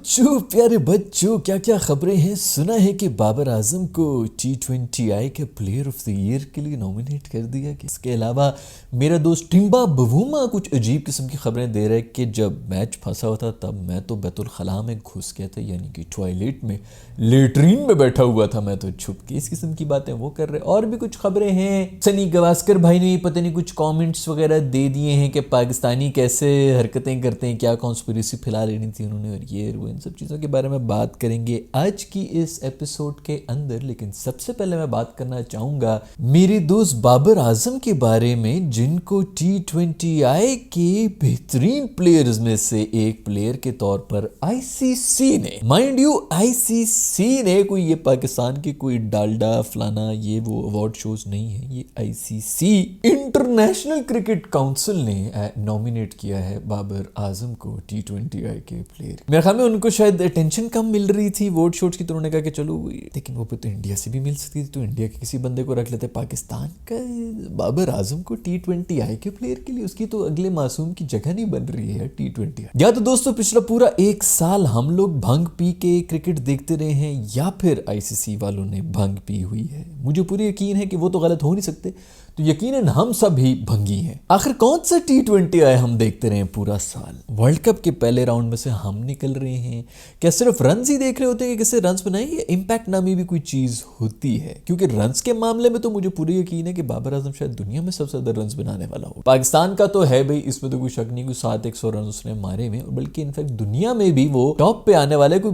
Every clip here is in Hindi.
बच्चों, प्यारे बच्चों, क्या क्या खबरें हैं। सुना है कि बाबर आजम को T20I के प्लेयर ऑफ द ईयर के लिए नॉमिनेट कर दिया गया। इसके अलावा मेरा दोस्त टिम्बा बवूमा कुछ अजीब किस्म की खबरें दे रहा है कि जब मैच फंसा हुआ था तब मैं तो बैतुल खला में घुस गया था, यानी कि टॉयलेट में, लेटरीन में बैठा हुआ था मैं तो छुप के। इस किस्म की बातें वो कर रहे। और भी कुछ खबरें हैं। सनी गवास्कर भाई ने पता नहीं कुछ कमेंट्स वगैरह दे दिए हैं कि पाकिस्तानी कैसे हरकतें करते हैं, क्या कॉन्स्पिरेसी फैला लेनी थी उन्होंने, और ये वो इन सब चीज़ों के बारे में बात करेंगे आज की इस एपिसोड के अंदर। लेकिन सबसे पहले मैं बात करना चाहूँगा मेरे दोस्त बाबर आजम के बारे में, जिनको T20I के बेहतरीन प्लेयर्स में से एक प्लेयर के तौर पर ICC ने, माइंड यू ICC ने, कोई ये पाकिस्तान की कोई डालडा फलाना ये वो अवार्ड शोज नहीं है, ये ICC इंटरनेशनल क्रिकेट काउंसिल ने नॉमिनेट किया है बाबर आजम को T20I के प्लेयर। मेरे ख्याल में उनको शायद टेंशन कम मिल रही थी वोट शोट की, तो उन्होंने कहा कि चलो, लेकिन वो तो इंडिया से भी मिल सकती थी, तो इंडिया के किसी बंदे को रख लेते। पाकिस्तान का बाबर आजम को T20I के प्लेयर के लिए, उसकी तो अगले मासूम की जगह नहीं बन रही है T20I। या तो दोस्तों पिछला पूरा एक साल हम लोग भंग पी के क्रिकेट देखते रहे हैं, या फिर ICC वालों ने भंग पी हुई है। मुझे पूरी यकीन है कि वो तो गलत हो नहीं सकते, तो यकीनन हम सब ही भंगी हैं। आखिर कौन सा T20I हम देखते रहे पूरा साल। वर्ल्ड कप के पहले राउंड में से हम निकल रहे हैं। क्या सिर्फ रन्स ही देख रहे होते हैं कि किससे रन्स बनाए, या इम्पैक्ट नामी भी कोई चीज होती है? क्योंकि रन्स के मामले में तो मुझे पूरी यकीन है कि बाबर आजम शायद दुनिया में सबसे ज्यादा रन्स बनाने वाला हो। पाकिस्तान का तो है भाई, इसमें तो कोई शक नहीं, कोई 700 रन उसने मारे में, बल्कि इनफैक्ट दुनिया में भी वो टॉप पे आने वाले, कोई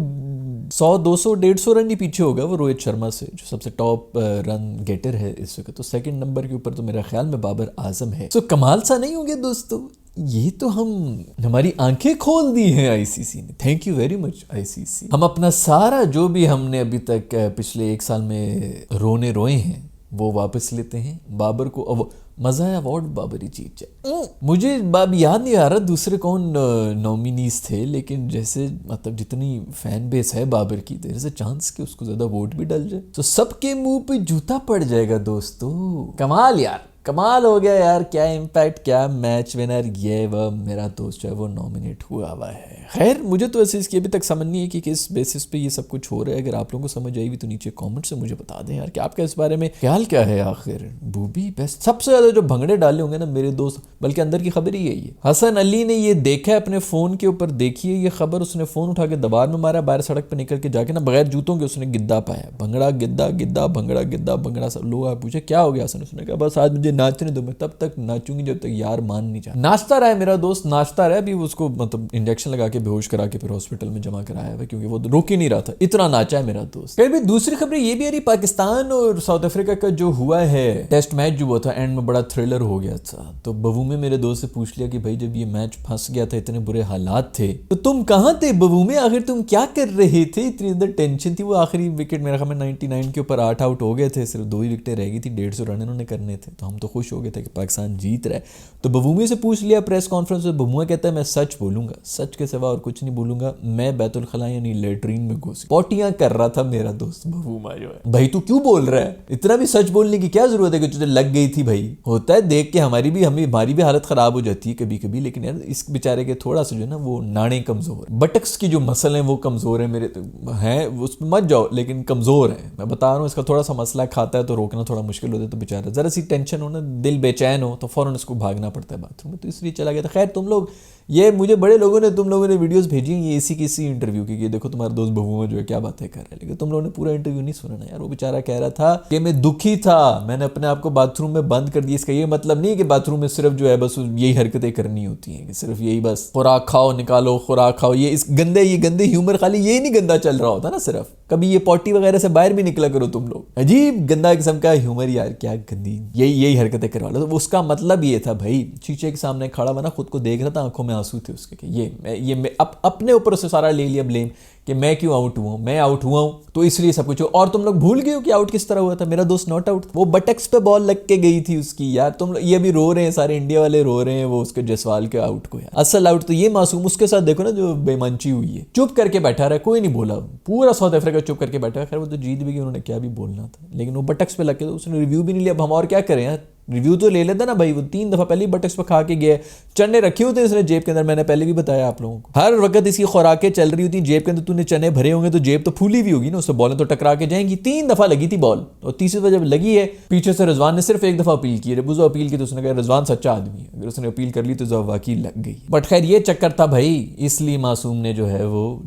100 200 150 रन ही पीछे होगा वो रोहित शर्मा से, जो सबसे टॉप रन गेटर है इस वक्त। तो सेकंड नंबर के ऊपर तो मेरा ख्याल में बाबर आजम है। तो कमाल सा नहीं होंगे दोस्तों, ये तो हमारी आंखें खोल दी हैं ICC ने। Thank you very much ICC। हम अपना सारा जो भी हमने अभी तक पिछले एक साल में रोने रोए हैं वो वापस लेते हैं। बाबर को मजा है, अवार्ड बाबर ही जीत जाए। मुझे याद नहीं आ रहा दूसरे कौन नॉमिनीज थे, लेकिन जैसे मतलब जितनी फैन बेस है बाबर की, देयर इज अ चांस कि उसको ज्यादा वोट भी डल जाए, तो सबके मुंह पे जूता पड़ जाएगा दोस्तों। कमाल यार, कमाल हो गया यार। क्या इम्पैक्ट, क्या मैच विनर, ये वह मेरा दोस्त जो है वो नॉमिनेट हुआ हुआ है। खैर मुझे तो ऐसे इसकी अभी तक समझ नहीं है कि किस बेसिस पे ये सब कुछ हो रहा है। अगर आप लोगों को समझ आई भी तो नीचे कमेंट से मुझे बता दें यार कि आपका इस बारे में ख्याल क्या है। आखिर बूबी बेस्ट सबसे ज्यादा जो भंगड़े डाले होंगे ना मेरे दोस्त, बल्कि अंदर की खबर ही यही है। हसन अली ने ये देखा है अपने फोन के ऊपर, देखिए ये खबर, उसने फोन उठा के दीवार में मारा, बाहर सड़क पर निकल के जाके ना बगैर जूतों के उसने गिद्दा पाया। भंगड़ा गिद्दा गिद्दा भंगड़ा गिद्दा भंगड़ा। सब लोग आप पूछे क्या हो गया हसन, उसने कहा बस आज मुझे नाचने दो, मैं तब तक नाचूंगी जब तक यार मान नहीं जाए। नाचता रहा है मेरा दोस्त, नाचता रहा। अभी उसको मतलब इंजेक्शन लगा के बेहोश करा के फिर हॉस्पिटल में जमा कराया हुआ, क्योंकि वो रुक ही नहीं रहा था, इतना नाचा है मेरा दोस्त। फिर भी दूसरी खबर ये भी आ रही, पाकिस्तान और साउथ अफ्रीका का जो हुआ है टेस्ट मैच जो हुआ था, एंड में बड़ा थ्रिलर हो गया था। तो बवूमे मेरे दोस्त से पूछ लिया कि भाई जब ये मैच फंस गया था, इतने बुरे हालात थे, तो तुम कहां थे बवूमे, आखिर तुम क्या कर रहे थे, इतनी अंदर टेंशन थी। वो आखिरी विकेट मेरा ख्याल में 99 के ऊपर 8 आउट हो गए थे, सिर्फ 2 ही विकेटें रह गई थी, 150 रन इन्होंने करने थे। तो हम तो खुश हो गए थे कि पाकिस्तान जीत रहा है। तो बवूमे से पूछ लिया प्रेस कॉन्फ्रेंस में, बवूमा कहता है मैं सच बोलूंगा, सच के सिवा और कुछ नहीं बोलूंगा, मैं बैतुल खला यानी लेटरीन में घुस पोटियां कर रहा था मेरा दोस्त बवूमा जो है। भाई तू क्यों बोल रहा है, इतना भी सच बोलने की क्या जरूरत है कि तुझे लग गई थी। भाई होता है, देख के हमारी भी हालत खराब हो जाती है कभी कभी, लेकिन यार इस बेचारे के थोड़ा सा जो है ना वो नाड़े कमजोर, बटक्स की जो मसल है वो कमजोर है मेरे तो हैं, उसमें मत जाओ, लेकिन कमजोर है। मैं बता रहा हूँ इसका थोड़ा सा मसला, खाता है तो रोकना थोड़ा मुश्किल होता है, तो बेचारा जरा सी टेंशन हो ना, दिल बेचैन हो तो फौरन इसको भागना पड़ता है बाथरूम में, तो इसलिए चला गया था। खैर तुम लोग, ये मुझे बड़े लोगों ने, तुम लोगों ने वीडियोस भेजी ये इसी किसी इंटरव्यू की, देखो तुम्हारा दोस्त बवूमा जो है क्या बातें कर रहा है, लेकिन तुम लोगों ने पूरा इंटरव्यू नहीं सुना ना यार। वो बेचारा कह रहा था कि मैं दुखी था, मैंने अपने आप को बाथरूम में बंद कर दिया। इसका ये मतलब नहीं कि बाथरूम में सिर्फ जो है बस यही हरकतें करनी होती हैं, कि सिर्फ यही बस खुराक खाओ निकालो खुराक खाओ, ये गंदे ह्यूमर, खाली यही नहीं गंदा चल रहा होता ना, सिर्फ कभी ये पॉटी वगैरह से बाहर भी निकला करो तुम लोग। अजीब गंदा किस्म का ह्यूमर यार, क्या गंदी यही हरकतें करवा लो। तो उसका मतलब ये था भाई, शीशे के सामने खड़ा बना, खुद को देख रहा था, आंखों में आंसू थे उसके, मैं अपने ऊपर से सारा ले लिया ब्लेम कि मैं क्यों आउट हुआ हूं, मैं आउट हुआ हूं तो इसलिए सब कुछ हो। और तुम लोग भूल गए हो कि आउट किस तरह हुआ था। मेरा दोस्त नॉट आउट, वो बटक्स पे बॉल लग के गई थी उसकी यार। तुम ये भी रो रहे हैं, सारे इंडिया वाले रो रहे हैं वो उसके जसवाल के आउट को यार। असल आउट तो ये मासूम, उसके साथ देखो ना जो बेमंची हुई है, चुप करके बैठा रहा, कोई नहीं बोला, पूरा साउथ अफ्रीका चुप करके बैठा। खैर वो तो जीत भी गई, उन्होंने क्या भी बोलना था, लेकिन वो बटक्स पे लग के तो उसने रिव्यू भी नहीं लिया। अब हम और क्या करें यार, रिव्यू तो ले लेता ना भाई, वो 3 दफा पहले बटक्स पर खा के गया, चने रखे होते इसने जेब के अंदर, मैंने पहले भी बताया आप लोगों को। हर वक्त इसकी खुराकें चल रही होती जेब के अंदर, तूने चने भरे होंगे तो जेब तो फूली हुई होगी ना, उससे बॉलें तो टकरा के जाएंगी। 3 दफा लगी थी बॉल, और तीसरी दफा जब लगी है पीछे से रिजवान ने सिर्फ 1 दफा अपील की, रेबूजा अपील की तो उसने कहा रिजवान सच्चा आदमी है, अगर उसने अपील कर ली तो जब वाकई लग गई। बट खैर ये चक्कर था भाई, इसलिए मासूम ने जो है वो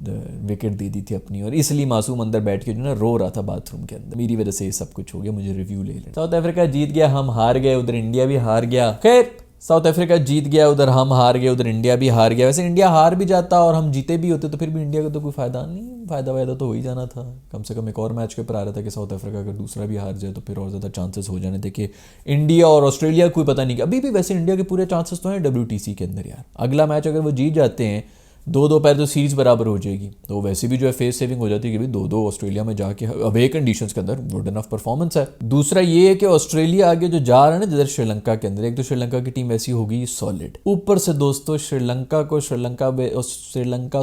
विकेट दे दी थी अपनी, और इसलिए मासूम अंदर बैठ के जो ना रो रहा था बाथरूम के अंदर, मेरी वजह से ये सब कुछ हो गया, मुझे रिव्यू ले लेना। साउथ अफ्रीका जीत गया, हम हार गए, उधर इंडिया भी हार गया। खैर साउथ अफ्रीका जीत गया, उधर हम हार गए, उधर इंडिया भी हार गया। वैसे इंडिया हार भी जाता और हम जीते भी होते तो फिर भी इंडिया का तो कोई फायदा नहीं, फायदा वायदा तो हो ही जाना था। कम से कम एक और मैच के ऊपर आ रहा था कि साउथ अफ्रीका अगर दूसरा भी हार जाए तो फिर और ज़्यादा चांसेस हो जाने थे कि इंडिया और ऑस्ट्रेलिया कोई पता नहीं। अभी भी वैसे इंडिया के पूरे चांसेस तो हैं WTC के अंदर यार। अगला मैच अगर वो जीत जाते हैं 2-2 पैर तो सीरीज बराबर हो जाएगी, तो वैसे भी जो है फेस सेविंग हो जाती है कि भाई 2-2 ऑस्ट्रेलिया में जाके अवे कंडीशंस के अंदर गुड इनफ परफॉर्मेंस है। दूसरा ये है कि ऑस्ट्रेलिया आगे जो जा रहा है ना जिधर श्रीलंका के अंदर, एक तो श्रीलंका की टीम ऐसी होगी सॉलिड, ऊपर से दोस्तों श्रीलंका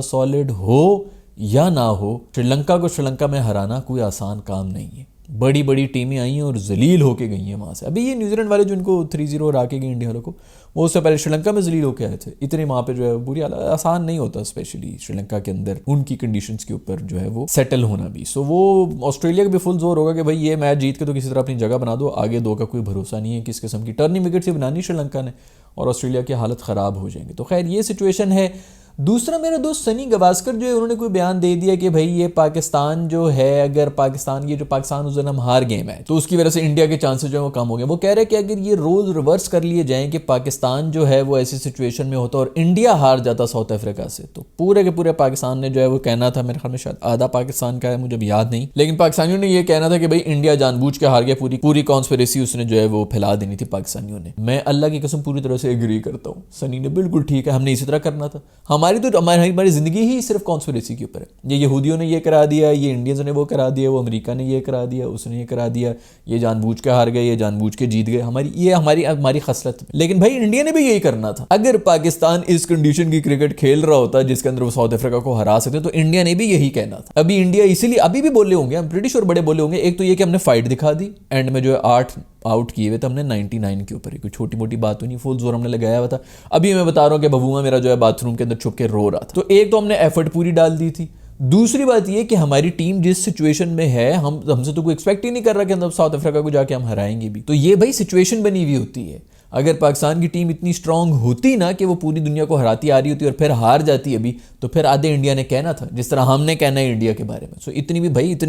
सॉलिड हो या ना हो, श्रीलंका को श्रीलंका में हराना कोई आसान काम नहीं है। बड़ी बड़ी टीमें आई हैं और जलील होके गई हैं वहाँ से। अभी ये न्यूजीलैंड वाले जो इनको 3-0 हरा के गए इंडिया वालों को, वो उससे पहले श्रीलंका में जलील होके आए थे। इतने वहाँ पे जो है बुरी हालत, आसान नहीं होता स्पेशली श्रीलंका के अंदर उनकी कंडीशंस के ऊपर जो है वो सेटल होना भी। सो वो ऑस्ट्रेलिया का भी फुल जोर होगा कि भाई ये मैच जीत के तो किसी तरह अपनी जगह बना दो, आगे 2 का कोई भरोसा नहीं है किस किस्म की टर्निंग विकेट से बनानी श्रीलंका ने, और ऑस्ट्रेलिया की हालत ख़राब हो जाएंगे। तो खैर ये सिचुएशन है। दूसरा मेरा दोस्त सनी गवास्कर जो है उन्होंने कोई बयान दे दिया कि भाई ये पाकिस्तान जो है, अगर पाकिस्तान उस दिन हम हार गए मैच तो उसकी वजह से इंडिया के चांसेस जो है वो कम हो गए। वो कह रहे हैं कि अगर ये रोल रिवर्स कर लिए जाएं कि पाकिस्तान जो है वो ऐसी सिचुएशन में होता और इंडिया हार जाता साउथ अफ्रीका से, तो पूरे के पूरे पाकिस्तान ने जो है वो कहना था, मेरे ख्याल में शायद आधा पाकिस्तान का है, मुझे भी याद नहीं, लेकिन पाकिस्तानियों ने ये कहना था कि भाई इंडिया जानबूझ के हार गया, पूरी कॉन्स्पिरेसी उसने जो है वो फैला देनी थी पाकिस्तानियों ने। मैं अल्लाह की कसम पूरी तरह से एग्री करता हूँ, सनी ने बिल्कुल ठीक है, हमने इसी तरह करना था। हमारी जिंदगी ही सिर्फ कॉन्स्पिरेसी के ऊपर है। ये यहूदियों ने ये करा दिया, ये इंडियंस ने वो करा दिया, वो अमेरिका ने ये करा दिया, उसने ये करा दिया, ये जानबूझ के हार गए, ये जानबूझ के जीत गए, हमारी खसलत। लेकिन भाई इंडिया ने भी यही करना था। अगर पाकिस्तान इस कंडीशन की क्रिकेट खेल रहा होता जिसके अंदर वो साउथ अफ्रीका को हरा सकते तो इंडिया ने भी यही कहना था। अभी इंडिया इसीलिए अभी भी बोले होंगे, हम प्रीटी श्योर बड़े बोले होंगे। एक तो ये कि हमने फाइट दिखा दी, एंड में जो है 8 आउट किए हुए थे हमने 99 के ऊपर, कोई छोटी मोटी बात तो नहीं, फुल जोर हमने लगाया हुआ था। अभी मैं बता रहा हूँ कि बबूमा मेरा जो है बाथरूम के अंदर छुप के रो रहा था। तो एक तो हमने एफर्ट पूरी डाल दी थी, दूसरी बात ये कि हमारी टीम जिस सिचुएशन में है, हमसे तो कोई एक्सपेक्ट ही नहीं कर रहा कि हम साउथ अफ्रीका को जाके हम हराएंगे भी। तो ये भाई सिचुएशन बनी हुई होती है। अगर पाकिस्तान की टीम इतनी स्ट्रांग होती ना कि वो पूरी दुनिया को हराती आ रही होती और फिर हार जाती अभी, तो फिर आधे इंडिया ने कहना था जिस तरह हमने कहना है इंडिया के बारे में। सो इतनी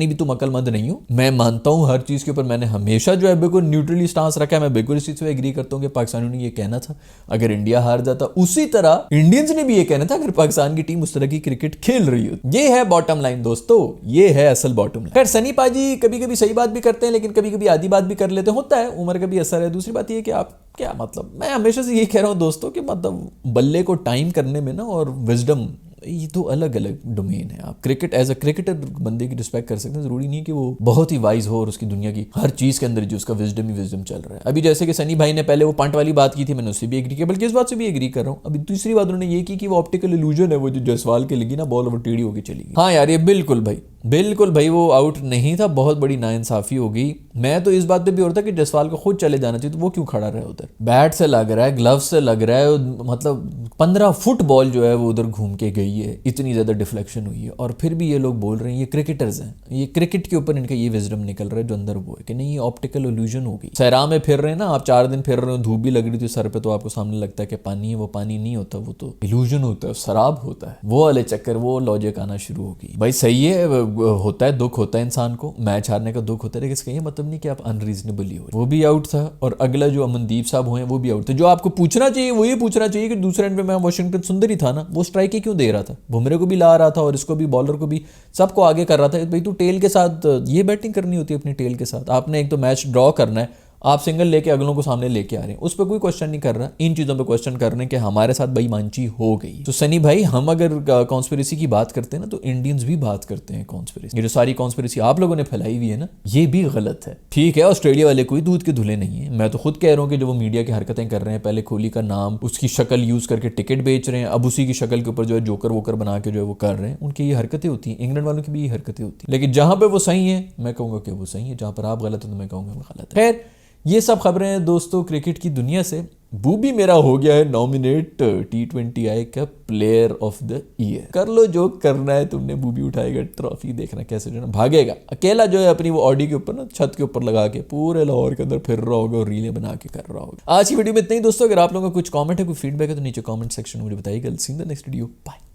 भी तुम अकलमंद नहीं हो। मैं मानता हूँ हर चीज़ के ऊपर मैंने हमेशा जो है बिल्कुल न्यूट्रली स्टांस रखा है। मैं बिल्कुल इस चीज़ से एग्री करता हूँ कि पाकिस्तानियों ने ये कहना था अगर इंडिया हार जाता, उसी तरह इंडियंस ने भी ये कहना था अगर पाकिस्तान की टीम उस तरह की क्रिकेट खेल रही हो। ये है बॉटम लाइन दोस्तों, ये है असल बॉटम लाइन। खैर सनी पाजी कभी कभी सही बात भी करते हैं, लेकिन कभी कभी आधी बात भी कर लेते होता है, उम्र का भी असर है। दूसरी बात ये कि आप क्या मतलब, मैं हमेशा से ये कह रहा हूँ दोस्तों कि मतलब बल्ले को टाइम करने में ना और विजडम, ये तो अलग अलग डोमेन है। आप क्रिकेट एज अ क्रिकेटर बंदे की रिस्पेक्ट कर सकते हैं, जरूरी नहीं कि वो बहुत ही वाइज हो और उसकी दुनिया की हर चीज के अंदर जो उसका विजडम ही विजडम चल रहा है। अभी जैसे कि सनी भाई ने पहले वो पंट वाली बात की थी, मैंने उससे भी एग्री किया, बल्कि इस बात से भी एग्री कर रहा हूँ। अभी दूसरी बात उन्होंने ये की कि वो ऑप्टिकल इल्यूजन है, वो जो जायसवाल के लगी ना बॉल, वो टेढ़ी होकर चली गई। हाँ यार ये बिल्कुल भाई वो आउट नहीं था, बहुत बड़ी नाइंसाफी हो गई। मैं तो इस बात पे भी होता कि जायसवाल को खुद चले जाना चाहिए, तो वो क्यों खड़ा रहा उधर। बैट से लग रहा है, ग्लव से लग रहा है, मतलब 15 फुट बॉल जो है वो उधर घूम के गई है, इतनी ज्यादा डिफ्लेक्शन हुई है, और फिर भी ये लोग बोल रहे हैं ये क्रिकेटर्स हैं, ये क्रिकेट के ऊपर इनका ये विजडम निकल रहा है जो अंदर वो है कि नहीं ये ऑप्टिकल इल्यूजन हो गई। सहरा में फिर रहे हैं ना आप, 4 दिन फिर रहे हो, धूप भी लग रही थी सर पे, तो आपको सामने लगता है कि पानी है, वो पानी नहीं होता, वो तो इल्यूजन होता है, शराब होता है, वो वाले चक्कर, वो लॉजिक आना शुरू हो गई। भाई सही है, होता है, दुख होता है इंसान को, मैच हारने का दुख होता है, लेकिन इसका ये मतलब नहीं कि आप अनरीजनेबली हो। वो भी आउट था और अगला जो अमनदीप साहब हुए वो भी आउट थे। जो आपको पूछना चाहिए वो ये पूछना चाहिए कि दूसरे एंड पे मैं वाशिंगटन सुंदर ही था ना, वो स्ट्राइक क्यों दे रहा था, बुमरे को भी ला रहा था और इसको भी, बॉलर को भी, सबको आगे कर रहा था। भाई तू टेल के साथ ये बैटिंग करनी होती है, अपनी टेल के साथ आपने एक तो मैच ड्रॉ करना है, आप सिंगल लेके अगलों को सामने लेके आ रहे हैं, उस पर कोई क्वेश्चन नहीं कर रहा। इन चीज़ों पे क्वेश्चन कर रहे हैं कि हमारे साथ बेईमानची हो गई। तो सनी भाई हम अगर कॉन्स्पिरेसी की बात करते हैं ना, तो इंडियंस भी बात करते हैं कॉन्स्पिरेसी। ये जो सारी कॉन्स्पिरेसी आप लोगों ने फैलाई हुई है ना, ये भी गलत है। ठीक है ऑस्ट्रेलिया वाले कोई दूध के धुले नहीं है, मैं तो खुद कह रहा हूँ कि जो वो मीडिया की हरकतें कर रहे हैं, पहले कोहली का नाम, उसकी शक्ल यूज करके टिकट बेच रहे हैं, अब उसी की शक्ल के ऊपर जो है जोकर वोकर बना के जो है वो कर रहे हैं, उनकी ये हरकतें होती हैं, इंग्लैंड वालों की भी ये हरकतें होती हैं। लेकिन जहां पर वो सही है मैं कहूँगा कि वो सही है, जहां पर आप गलत हो तो मैं कहूँगा वो गलत है। खैर ये सब खबरें हैं दोस्तों क्रिकेट की दुनिया से। बूबी मेरा हो गया है नॉमिनेट T20I का प्लेयर ऑफ द ईयर। कर लो जो करना है तुमने, बूबी उठाएगा ट्रॉफी, देखना कैसे जो है ना भागेगा अकेला जो है अपनी वो ऑडी के ऊपर ना छत के ऊपर लगा के पूरे लाहौर के अंदर फिर रहा होगा और रीलें बना के कर रहा होगा। आज की वीडियो में इतना ही दोस्तों। अगर आप लोगों का कुछ कमेंट है, कोई फीडबैक है तो नीचे कमेंट सेक्शन में मुझे बताइएगा। See in the next video, bye.